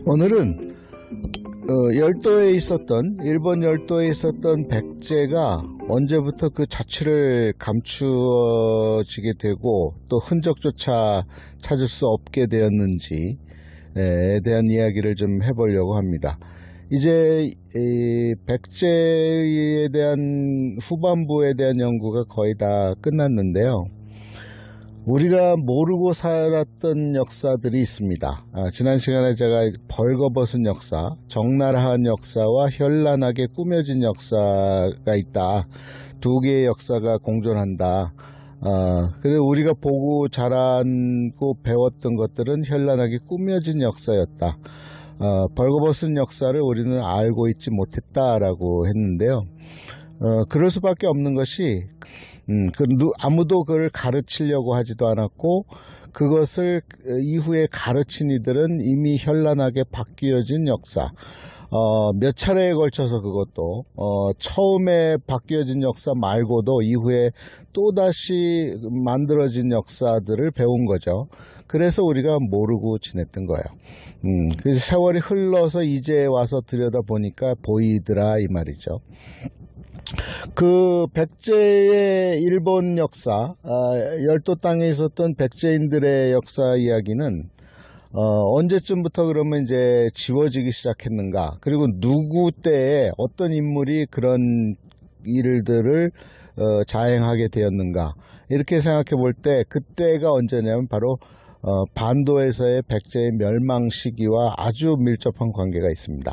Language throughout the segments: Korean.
오늘은 열도에 있었던 일본 열도에 있었던 백제가 언제부터 그 자취를 감추어지게 되고 또 흔적조차 찾을 수 없게 되었는지에 대한 이야기를 좀 해보려고 합니다. 이제 이 백제에 대한 후반부에 대한 연구가 거의 다 끝났는데요. 우리가 모르고 살았던 역사들이 있습니다. 지난 시간에 제가 벌거벗은 역사, 적나라한 역사와 현란하게 꾸며진 역사가 있다. 두 개의 역사가 공존한다. 그래서 우리가 보고 자라고 배웠던 것들은 현란하게 꾸며진 역사였다. 벌거벗은 역사를 우리는 알고 있지 못했다라고 했는데요. 그럴 수밖에 없는 것이 아무도 그걸 가르치려고 하지도 않았고 그것을 이후에 가르친 이들은 이미 현란하게 바뀌어진 역사, 몇 차례에 걸쳐서 그것도 처음에 바뀌어진 역사 말고도 이후에 또다시 만들어진 역사들을 배운 거죠. 그래서 우리가 모르고 지냈던 거예요. 그래서 세월이 흘러서 이제 와서 들여다보니까 보이더라 이 말이죠. 그 백제의 일본 역사, 열도 땅에 있었던 백제인들의 역사 이야기는 언제쯤부터 그러면 이제 지워지기 시작했는가, 그리고 누구 때에 어떤 인물이 그런 일들을 자행하게 되었는가, 이렇게 생각해 볼 때 그때가 언제냐면 바로 반도에서의 백제의 멸망 시기와 아주 밀접한 관계가 있습니다.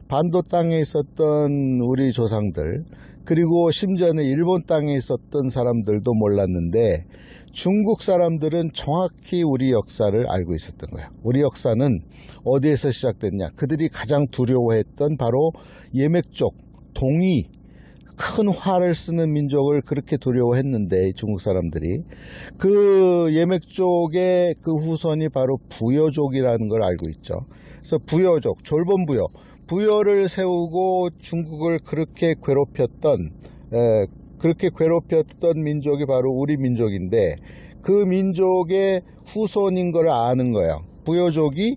반도 땅에 있었던 우리 조상들, 그리고 심지어는 일본 땅에 있었던 사람들도 몰랐는데 중국 사람들은 정확히 우리 역사를 알고 있었던 거예요. 우리 역사는 어디에서 시작됐냐, 그들이 가장 두려워했던 바로 예맥 쪽, 동이, 큰 활을 쓰는 민족을 그렇게 두려워했는데 중국 사람들이 그 예맥 쪽의 그 후손이 바로 부여족이라는 걸 알고 있죠. 그래서 부여족, 졸본부여, 부여를 세우고 중국을 그렇게 괴롭혔던 민족이 바로 우리 민족인데 그 민족의 후손인 걸 아는 거예요. 부여족이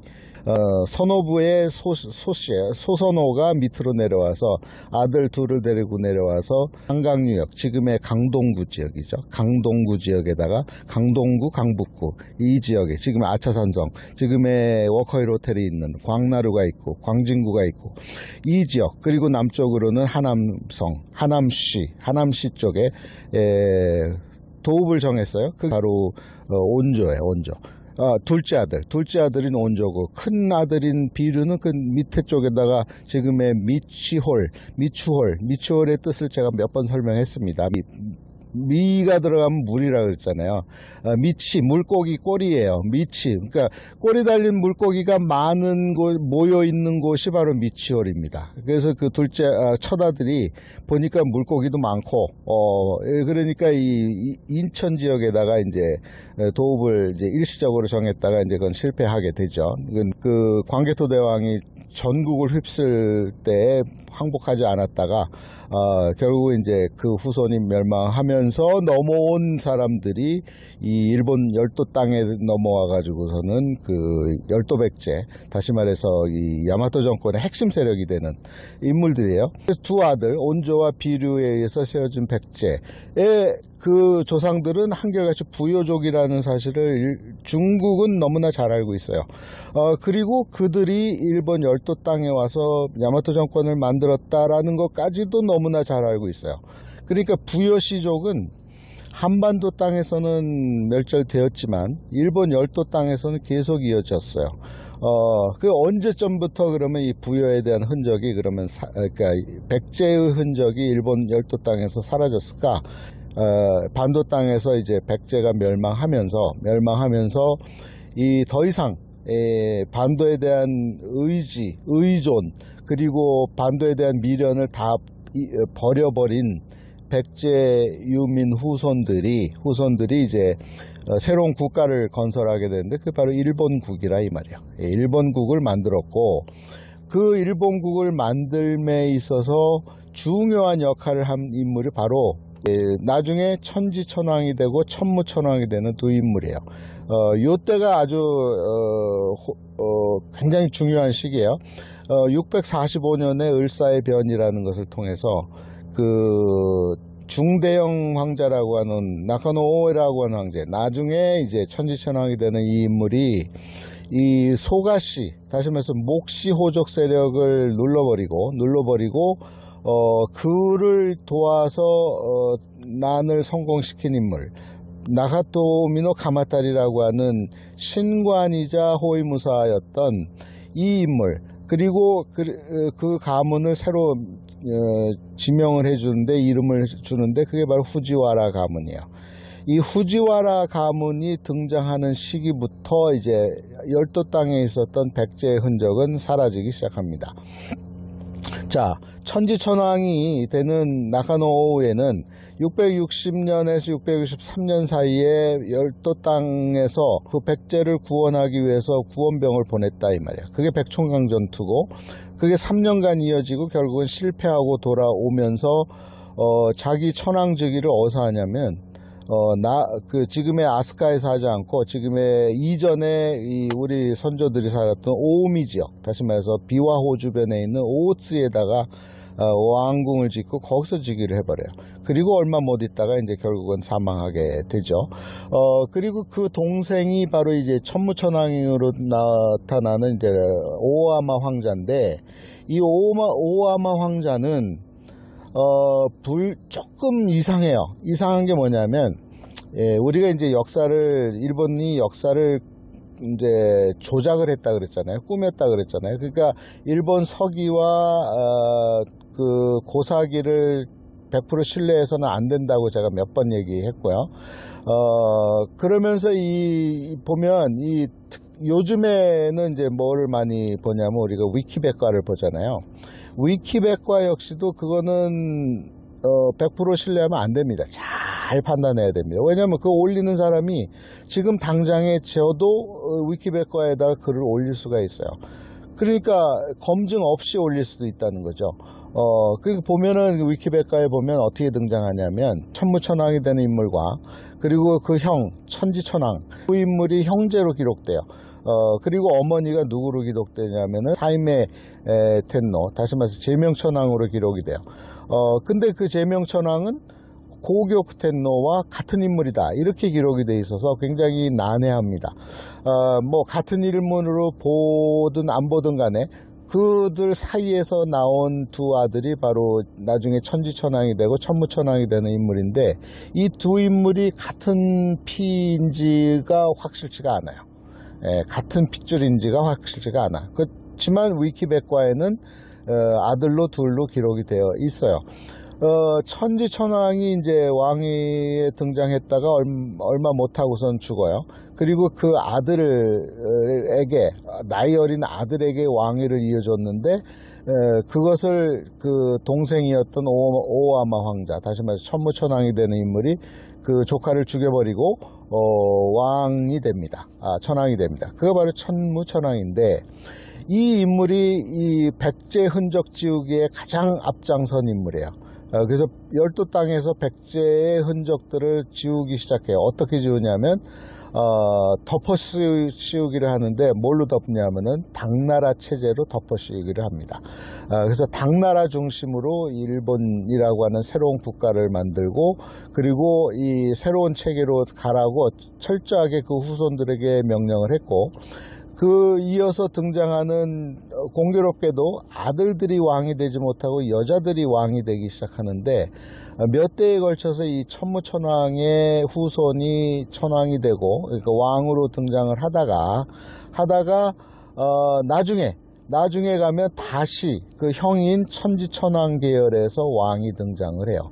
선호부의 소선호가 밑으로 내려와서 아들 둘을 데리고 내려와서 한강유역, 지금의 강동구 지역이죠. 강동구 지역에다가 강동구, 강북구 이 지역에 지금의 아차산성, 지금의 워커힐 호텔이 있는 광나루가 있고 광진구가 있고 이 지역, 그리고 남쪽으로는 하남성, 하남시 쪽에 도읍을 정했어요. 그 바로 온조예요. 온조. 둘째 아들인 온조고, 큰 아들인 비류는 그 밑에 쪽에다가 지금의 미추홀의 뜻을 제가 몇 번 설명했습니다. 미가 들어가면 물이라고 그랬잖아요. 미치, 물고기 꼬리예요. 미치, 그러니까 꼬리 달린 물고기가 많은 곳, 모여 있는 곳이 바로 미치홀입니다. 그래서 그 둘째 첫 아들이 보니까 물고기도 많고, 그러니까 이 인천 지역에다가 이제 도읍을 이제 일시적으로 정했다가 이제 그건 실패하게 되죠. 그 광개토 대왕이 전국을 휩쓸 때 항복하지 않았다가 결국 이제 그 후손이 멸망하면서 넘어온 사람들이 이 일본 열도 땅에 넘어와 가지고서는 그 열도 백제, 다시 말해서 이 야마토 정권의 핵심 세력이 되는 인물들이에요. 두 아들 온조와 비류에 의해서 세워진 백제의 그 조상들은 한결같이 부여족이라는 사실을 중국은 너무나 잘 알고 있어요. 그리고 그들이 일본 열도 땅에 와서 야마토 정권을 만들었다라는 것까지도 너무나 잘 알고 있어요. 그러니까 부여시족은 한반도 땅에서는 멸절되었지만 일본 열도 땅에서는 계속 이어졌어요. 그 언제쯤부터 그러면 이 부여에 대한 흔적이 그러니까 백제의 흔적이 일본 열도 땅에서 사라졌을까? 반도 땅에서 이제 백제가 멸망하면서 이 더 이상 반도에 대한 의존, 그리고 반도에 대한 미련을 다 버려버린 백제 유민 후손들이 이제 새로운 국가를 건설하게 되는데 그게 바로 일본국이라 이 말이에요. 일본국을 만들었고, 그 일본국을 만들매 있어서 중요한 역할을 한 인물이 바로 나중에 천지천왕이 되고 천무천왕이 되는 두 인물이에요. 요때가 아주 굉장히 중요한 시기예요. 645년에 을사의 변이라는 것을 통해서 그 중대형 황자라고 하는 나카노 오에라고 하는 황제, 나중에 이제 천지천왕이 되는 이 인물이 이 소가시, 다시 말해서 목시 호족 세력을 눌러버리고 그를 도와서 난을 성공시킨 인물, 나가토미노 가마타리라고 하는 신관이자 호위무사였던 이 인물, 그리고 그 가문을 새로 지명을 해주는데, 이름을 주는데, 그게 바로 후지와라 가문이에요. 이 후지와라 가문이 등장하는 시기부터 이제 열도 땅에 있었던 백제의 흔적은 사라지기 시작합니다. 자, 천지천왕이 되는 나카노우에는 660년에서 663년 사이에 열도 땅에서 그 백제를 구원하기 위해서 구원병을 보냈다 이 말이야. 그게 백총강 전투고, 그게 3년간 이어지고 결국은 실패하고 돌아오면서 자기 천왕즉위를 어디서 하냐면 지금의 아스카에서 하지 않고, 지금의 이전에 우리 선조들이 살았던 오우미 지역, 다시 말해서 비와호 주변에 있는 오츠에다가 왕궁을 짓고 거기서 즉위를 해버려요. 그리고 얼마 못 있다가 이제 결국은 사망하게 되죠. 그리고 그 동생이 바로 이제 천무천왕으로 나타나는 이제 오와마 황자인데, 이 오와마 황자는 조금 이상해요. 이상한 게 뭐냐면, 우리가 이제 일본이 역사를 이제 조작을 했다 그랬잖아요. 꾸몄다 그랬잖아요. 그러니까 일본 서기와 그 고사기를 100% 신뢰해서는 안 된다고 제가 몇 번 얘기했고요. 그러면서 보면 요즘에는 이제 뭐를 많이 보냐면, 우리가 위키백과를 보잖아요. 위키백과 역시도 그거는 100% 신뢰하면 안 됩니다. 잘 판단해야 됩니다. 왜냐하면 그거 올리는 사람이 지금 당장에 저도 위키백과에다가 글을 올릴 수가 있어요. 그러니까 검증 없이 올릴 수도 있다는 거죠. 그 보면은 위키백과에 보면 어떻게 등장하냐면, 천무천왕이 되는 인물과 그리고 그 형 천지천왕, 그 인물이 형제로 기록돼요. 그리고 어머니가 누구로 기록되냐면은 사이메 텐노, 다시 말해서 제명천왕으로 기록이 돼요. 근데 그 제명천왕은 고교 텐노와 같은 인물이다, 이렇게 기록이 돼 있어서 굉장히 난해합니다. 뭐 같은 이름으로 보든 안 보든 간에 그들 사이에서 나온 두 아들이 바로 나중에 천지천왕이 되고 천무천왕이 되는 인물인데, 이 두 인물이 같은 피인지가 확실치가 않아요. 같은 핏줄인지가 확실치가 않아. 그렇지만 위키백과에는 아들로 둘로 기록이 되어 있어요. 천지천왕이 이제 왕위에 등장했다가 얼마 못하고선 죽어요. 그리고 그 나이 어린 아들에게 왕위를 이어줬는데, 그것을 그 동생이었던 오와마 황자, 다시 말해서 천무천왕이 되는 인물이 그 조카를 죽여버리고 왕이 됩니다. 천왕이 됩니다. 그거 바로 천무천왕인데, 이 인물이 이 백제 흔적 지우기에 가장 앞장선 인물이에요. 그래서 열도 땅에서 백제의 흔적들을 지우기 시작해요. 어떻게 지우냐면, 덮어 씌우기를 하는데, 뭘로 덮냐면은 당나라 체제로 덮어 씌우기를 합니다. 그래서 당나라 중심으로 일본이라고 하는 새로운 국가를 만들고, 그리고 이 새로운 체계로 가라고 철저하게 그 후손들에게 명령을 했고, 이어서 등장하는, 공교롭게도 아들들이 왕이 되지 못하고 여자들이 왕이 되기 시작하는데, 몇 대에 걸쳐서 이 천무천왕의 후손이 천왕이 되고, 그러니까 왕으로 등장을 하다가 나중에 가면 다시 그 형인 천지천왕 계열에서 왕이 등장을 해요.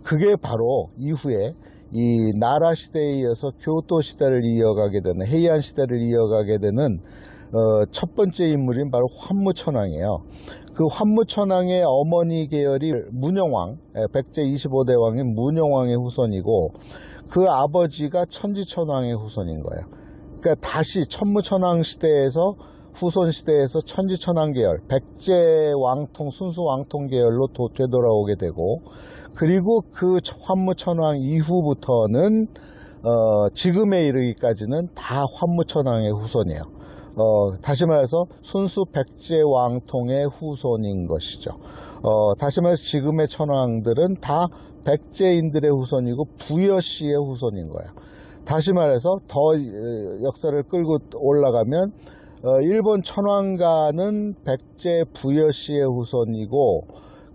그게 바로 이후에 이 나라 시대에 이어서 교토 시대를 이어가게 되는, 헤이안 시대를 이어가게 되는 첫 번째 인물인 바로 환무천왕이에요. 그 환무천왕의 어머니 계열이 문영왕, 백제 25대 왕인 문영왕의 후손이고, 그 아버지가 천지천왕의 후손인 거예요. 그러니까 다시 천무천왕 시대에서 후손 시대에서 천지천왕 계열, 백제 왕통, 순수 왕통 계열로 되돌아오게 되고, 그리고 그 환무천왕 이후부터는 지금에 이르기까지는 다 환무천왕의 후손이에요. 다시 말해서 순수 백제 왕통의 후손인 것이죠. 다시 말해서 지금의 천왕들은 다 백제인들의 후손이고 부여씨의 후손인 거예요. 다시 말해서 더 역사를 끌고 올라가면 일본 천황가는 백제 부여씨의 후손이고,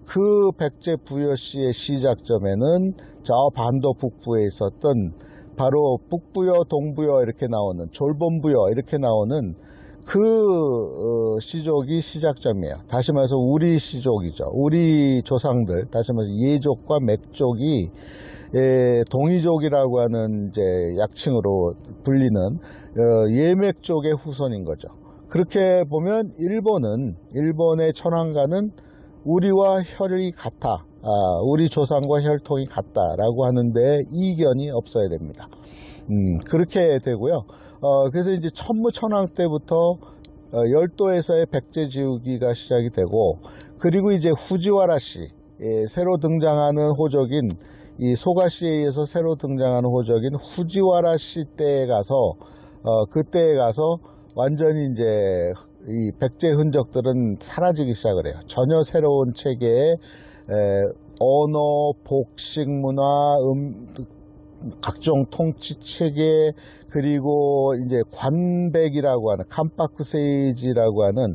그 백제 부여씨의 시작점에는 저 반도 북부에 있었던 바로 북부여, 동부여 이렇게 나오는, 졸본부여 이렇게 나오는 그 시족이 시작점이에요. 다시 말해서 우리 시족이죠. 우리 조상들, 다시 말해서 예족과 맥족이 동이족이라고 하는 이제 약칭으로 불리는 예맥족의 후손인 거죠. 그렇게 보면 일본의 천황가는 우리와 혈이 같아, 우리 조상과 혈통이 같다라고 하는데 이견이 없어야 됩니다. 그렇게 되고요. 그래서 이제 천무천왕 때부터 열도에서의 백제 지우기가 시작이 되고, 그리고 이제 후지와라씨, 새로 등장하는 호족인 이 소가씨에 의해서 새로 등장하는 호족인 후지와라씨 때에 가서 그때에 가서 완전히 이제 이 백제 흔적들은 사라지기 시작을 해요. 전혀 새로운 체계의 언어, 복식 문화, 각종 통치 체계, 그리고 이제 관백이라고 하는 깜파쿠세이지라고 하는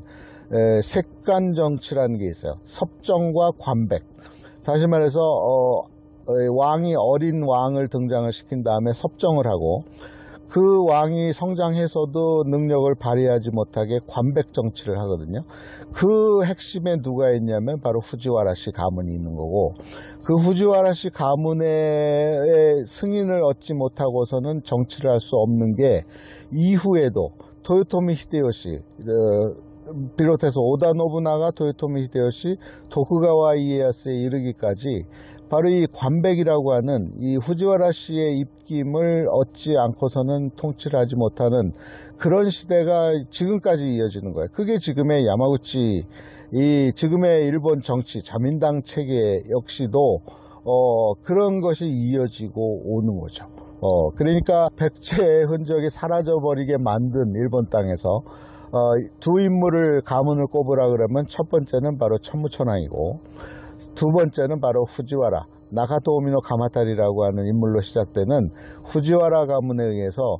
색간 정치라는 게 있어요. 섭정과 관백. 다시 말해서 왕이 어린 왕을 등장을 시킨 다음에 섭정을 하고, 그 왕이 성장해서도 능력을 발휘하지 못하게 관백 정치를 하거든요. 그 핵심에 누가 있냐면 바로 후지와라씨 가문이 있는 거고, 그 후지와라씨 가문의 승인을 얻지 못하고서는 정치를 할 수 없는 게, 이후에도 토요토미 히데요시 비롯해서 오다 노부나가, 토요토미 히데요시, 도쿠가와 이에야스에 이르기까지 바로 이 관백이라고 하는 이 후지와라씨의 입김을 얻지 않고서는 통치를 하지 못하는 그런 시대가 지금까지 이어지는 거예요. 그게 지금의 야마구치, 이 지금의 일본 정치 자민당 체계 역시도 그런 것이 이어지고 오는 거죠. 그러니까 백제의 흔적이 사라져버리게 만든 일본 땅에서 두 인물을 가문을 꼽으라 그러면 첫 번째는 바로 천무천왕이고, 두 번째는 바로 후지와라, 나카토미노 가마타리라고 하는 인물로 시작되는 후지와라 가문에 의해서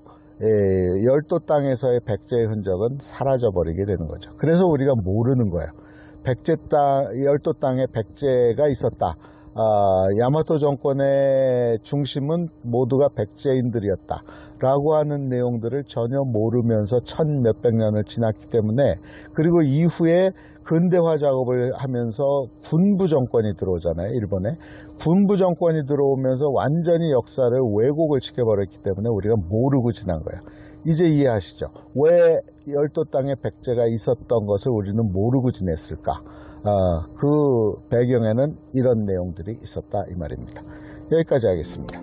열도 땅에서의 백제의 흔적은 사라져버리게 되는 거죠. 그래서 우리가 모르는 거예요. 열도 땅에 백제가 있었다. 야마토 정권의 중심은 모두가 백제인들이었다 라고 하는 내용들을 전혀 모르면서 천 몇백 년을 지났기 때문에, 그리고 이후에 근대화 작업을 하면서 군부 정권이 들어오잖아요. 일본에 군부 정권이 들어오면서 완전히 역사를 왜곡을 시켜버렸기 때문에 우리가 모르고 지난 거예요. 이제 이해하시죠? 왜 열도 땅에 백제가 있었던 것을 우리는 모르고 지냈을까? 그 배경에는 이런 내용들이 있었다 이 말입니다. 여기까지 하겠습니다.